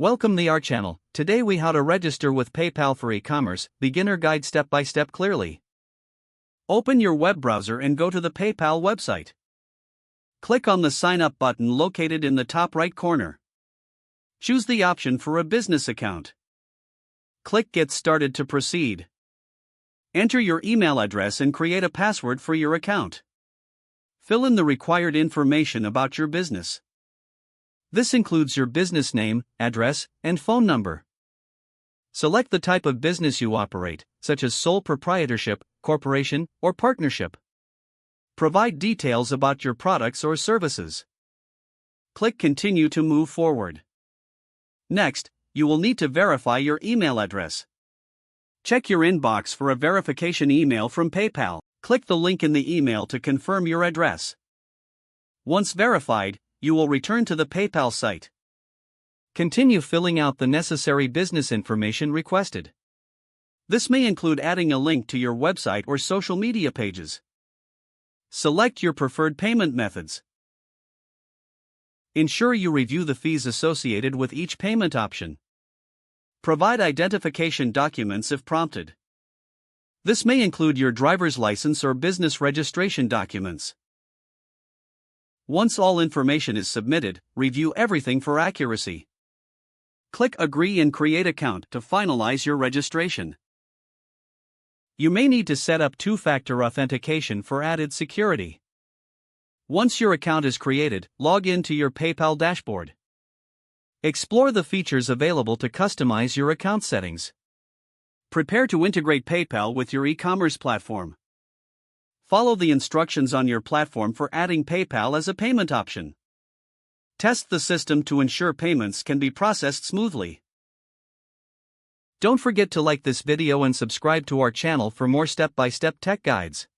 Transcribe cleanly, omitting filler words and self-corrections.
Welcome to our channel. Today we how to register with PayPal for e-commerce, beginner guide step by step clearly. Open your web browser and go to the PayPal website. Click on the sign up button located in the top right corner. Choose the option for a business account. Click Get Started to proceed. Enter your email address and create a password for your account. Fill in the required information about your business. This includes your business name, address, and phone number. Select the type of business you operate, such as sole proprietorship, corporation, or partnership. Provide details about your products or services. Click Continue to move forward. Next, you will need to verify your email address. Check your inbox for a verification email from PayPal. Click the link in the email to confirm your address. Once verified, you will return to the PayPal site. Continue filling out the necessary business information requested. This may include adding a link to your website or social media pages. Select your preferred payment methods. Ensure you review the fees associated with each payment option. Provide identification documents if prompted. This may include your driver's license or business registration documents. Once all information is submitted, review everything for accuracy. Click Agree and Create Account to finalize your registration. You may need to set up two-factor authentication for added security. Once your account is created, log in to your PayPal dashboard. Explore the features available to customize your account settings. Prepare to integrate PayPal with your e-commerce platform. Follow the instructions on your platform for adding PayPal as a payment option. Test the system to ensure payments can be processed smoothly. Don't forget to like this video and subscribe to our channel for more step-by-step tech guides.